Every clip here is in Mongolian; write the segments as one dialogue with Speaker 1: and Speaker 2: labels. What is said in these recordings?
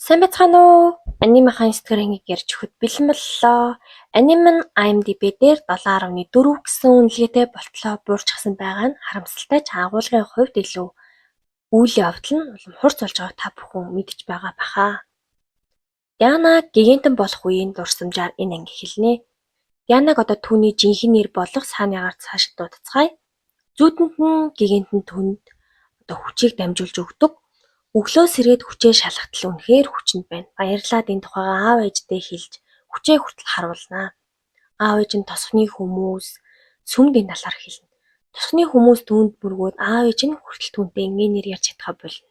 Speaker 1: Сайн байцгаана уу? Анимехан Instagram-ыг ярьж өгөхөд бэлэн боллоо. Анime нь IMDb дээр 7.4 гэсэн үнэлгээтэй болтлоо буурчихсан байгаа нь харамсалтай ч агуулгын хувьд илүү үйл явдал нь улам хурц болж байгааг та бүхэн мэдж байгаа бахаа. Диана гигантэн болох үеийн дурсамжаар энэ анги хэлнэ. Дианаг одоо түүний жинхэнэ нэр болох Санягаар цаашид дуудацгаая. Зүүдэнд нь гигантэн түнд одоо хүчийг дамжуулж өгдөг. Өглөөс ирээд хүчээ шалгатал үнэхээр хүчинд байна. Баярлалаа энэ тухайгаа аав ээждээ хэлж хүчээ хүртэл харуулнаа. Аав ээж нь тосхны хүмүүс сүмд энэ талаар хэлнэ. Тосхны хүмүүс түүнд бүргөөд аав ээж нь хүртэл түүнтэй ингээнээр ярьж чадхаа болно.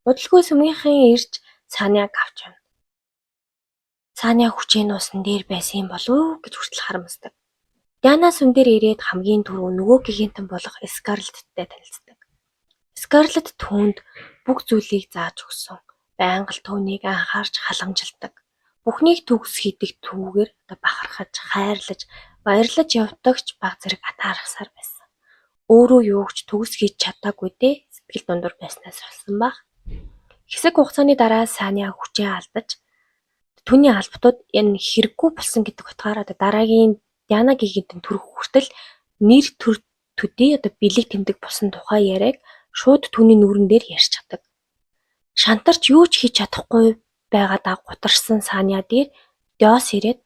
Speaker 1: Удалгүй сүмийнхэн ирж Саняг авч явна. Саня хүчээ нуусан дээр байсан юм болов гэж хүртэл харамсдаг. Диана сүм дээр ирээд хамгийн түрүү нөгөө гигантэн болох Скарлетттэй танилцдаг. Скарлетт түүнд бүх зүйлийг зааж өгсөн. Байнга л түүнийг анхаарч халамжилдаг. Бүхнийг төгс хийдэг түүгээр бахархаж, хайрлаж, баярлаж явдагч баг зэрэг атаархсаар байсан. Өөрөө юугч төгс хийж чадаагүй дээ сэтгэл дундуур байснаас болсон баг. Хэсэг хугацааны дараа Саня хүчээ алдаж түүний албатууд энэ хэрэггүй болсон гэдэг утгаараа дараагийн Диана гигантэн төрөх хүртэл нэр төр төдий бэлэг тэмдэг болсон тухай яриаг шууд түүний нүрэн дээр ярьж чаддаг. Шантарч юу ч хийж чадахгүй байгаадаа гутарсан Саня дээр Диос ирээд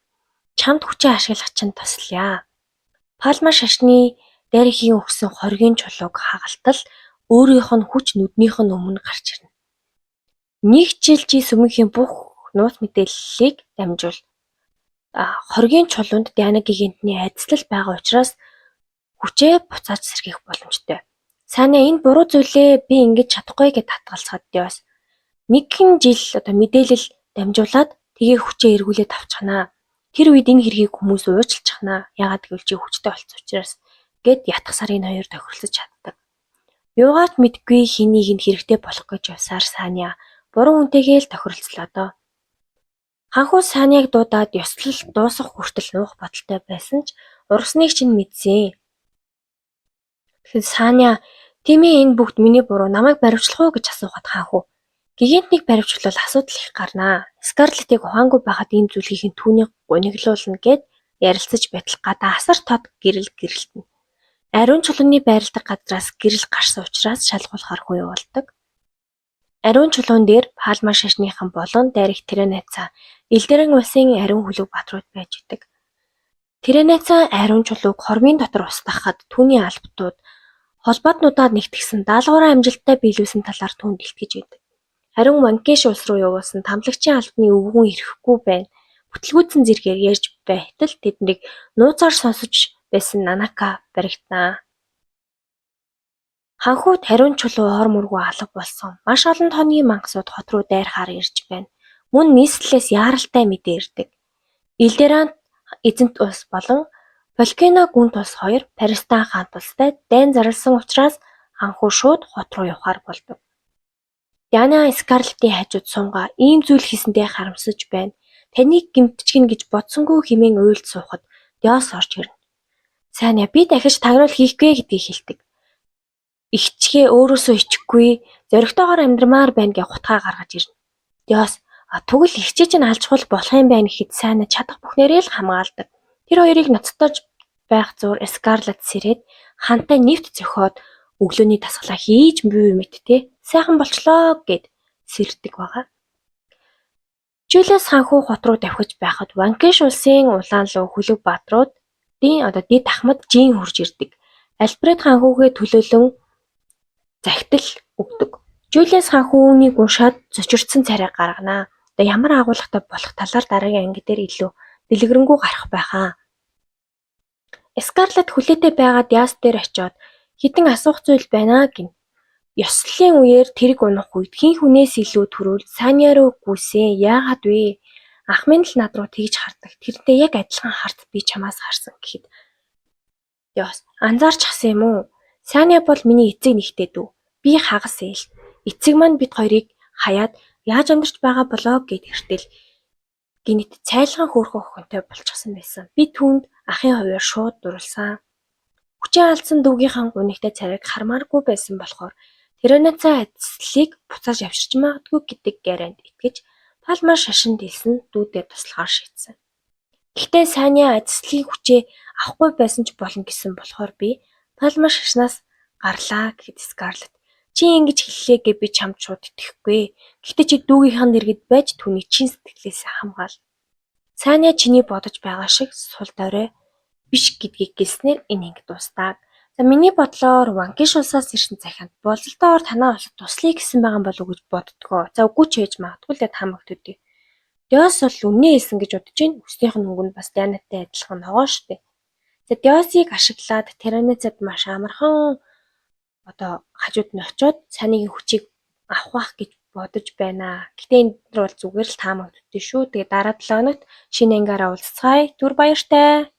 Speaker 1: чамд хүчээ ашиглах чинь туслая. Палма шашны дайрхийн өгсөн хоргийн чулууг хагалтал өөрийнх нь хүч нүднийх нь өмнө гарч ирнэ. Нэг жил чи сүмийнхэн бүх нууц мэдээллийг дамжуул. Хоргийн чулуунд Диана гигантны айдас байгаа учраас хүчээ буцааж сэргийх боломжтой. Саня энэ буруу зүйлээ би ингэж чадахгүй гэж татгалзахад Диос нэгэн жил мэдээлэл дамжуулаад тгээ хүчээ эргүүлээд авчихнаа. Тэр үед энэ хэргийг хүмүүс уучлчихнаа. Яагаад гэвэл чи хүчтэй болсон учраас гэд ятгсаар энэ хоёр тохирлож чаддаг. Юугаач мэдгүй хэнийг нь хэрэгтэй болох гэж явсаар Саня буруу үнтэйгээ л тохиролцлоо доо. Ханхуу Саняг дуудаад ёслол дуусах хүртэл нуух бодолтой байсан ч ургасныг чинь мэдсэн. Тэгэхээр Саня "Тэмээ энэ бүгд миний буруу. Намайг баривчлах уу?" гэж асуухад ханхуу "Гигантнийг баривчлал асуудал их гарнаа. Скарлеттыг ухаангүй байхад ийм зүйл хийх нь түүнийг гониглуулна" гэд ярилцаж байтал гадаа асар тод гэрэл гэрэлтэнэ. Ариун чулууны байрладаг газраас гэрэл гарсан учраас шалгуулахаар хуй болдог. Ариун чулуун дээр Палма шашныхан болон дайрах Тиренеца, Элдэрэн улсын ариун хөлөг бааtruуд байж идэг. Тиренеца ариун чулууг хормын дотор устгахад түүний албатууд холбоотнуудаар нэгтгэсэн даалгавраа амжилттай биелүүлсэн талаар түүнд илтгэж идэг. Харин Ванкеш улс руу явуулсан тамлагчийн албаны өвгөн ирэхгүй байна. Бүтлгүүцэн зэргээр ярьж байтал тэднийг нууцаар сонсож байсан Нанака баригдана. Ханхуут ариун чулуу ор мөргөө алга болсон. Маш олон тооны мангасууд хот руу дайрахаар ирж байна. Мөн нийслэлээс яаралтай мэдээ ирдэг. Элдерант эзэнт улс болон Волкино гүнт улс хоёр Паристан хаант улстай дайн зарласан учраас ханхуу шууд хот руу явахаар болдог. Диана Скарлеттийн хажууд сунгаа ийм зүйл хийсэндээ харамсаж байна. Таныг гэмтчихнэ гэж бодсонгүй хэмээн уйлд суухад Диос орж ирнэ. Саня би дахиж тагнуул хийхгүй гэдгийг хэлдэг. Игчгээ өөрөөсөө ичихгүй зоригтойгоор амьдрмаар байна гэж хутгаа гаргаж ирнэ. Диос тэгвэл игчээ чинь алжхуул болох юм байна гэхэд Саня чадах бүхнээрээ л хамгаалдаг. Тэр хоёрыг ноцтож байх зуур Скарлетт сэрээд хантай нэвт зөхиод өглөөний дасгалаа хийж бүү мэдтээ сайхан болчлоо гэд сэрдэг байгаа. Жулиас ханхуу хот руу давхиж байхад Ванкеш улсын улаан луу хөлөг бааtruудын дид ахмад Жин хурж ирдэг. Альфред ханхуугээ төлөөлөн захидал өгдөг. Жулиас ханхуунийг уншаад зочирдсан царай гарганаа. Ямар агуулгатай болох талаар дараагийн анги дээр илүү дэлгэрэнгүй гарах байхаа. Скарлетт хүлээтэй байгаа Диас дээр очиод хитэн асуух зүйл байна гин. Ёслолын үеэр тэрэг унах үед хин хүнээс илүү төрүүл Саня руу гүйсэн. Яагаад вэ? Ах минь л над руу тэгж хардаг. Тэрнтэй яг адилхан харт би чамаас харсан гэхэд. Диос анзаарч хасан юм уу? Саня бол миний эцэг нэгтэй дүү. Би хагас ээл. Эцэг маань бид хоёрыг хаяад яаж амьдарч байгаа болоо гэд хэртэл гинэт цайлган хөөрхөн охинтой болчихсон байсан. Би түүнд ахын хувьар шууд дурлсан. Хүчээ алдсан дүүгийнхэн гунигтай царайг хармааргүй байсан болохоор Тиренеца айдслыг буцааж авчирч магадгүй гэдэг гарант итгэж Палма шашин дэлсэн дүүдээ туслахаар шийдсэн. Гэхдээ Саня эцэслэгийн хүчээ авахгүй байсан ч болно гэсэн болохоор би Палма шашнаас гарлаа гэхэд Скарлетт чи ингэж хэллээ гэ би чамд шууд итгэхгүй. Гэхдээ чи дүүгийнх нь иргэд байж түүний чин сэтгэлээс хамгаал. Саня чиний бодож байгаа шиг сул дорой биш гэдгийг гэлснээр энэ ингэ дуустав. За миний бодлоор Ванкиш улсаас ирсэн захианд болзолтой ор танаа улсад туслая гэсэн байгаа болов уу гэж боддгоо. За үгүй ч хийж магадгүй л хамагт үдээ. Диос бол үнэн хэлсэн гэж бодож байна. Өснийх нь өнгөнд бас Дианатай адилхан ногоо штэ. За Диосыг ашиглаад Тиранецад маш амархан хажууд нь очиод Санигийн хүчийг авах гэж бодож байна. Гэтэ энэ бол зүгээр л таамаг төдий шүү. Тэгээ дараа 7 хоногт шинэ ангиараа уулзцгаая. Түр баяртай.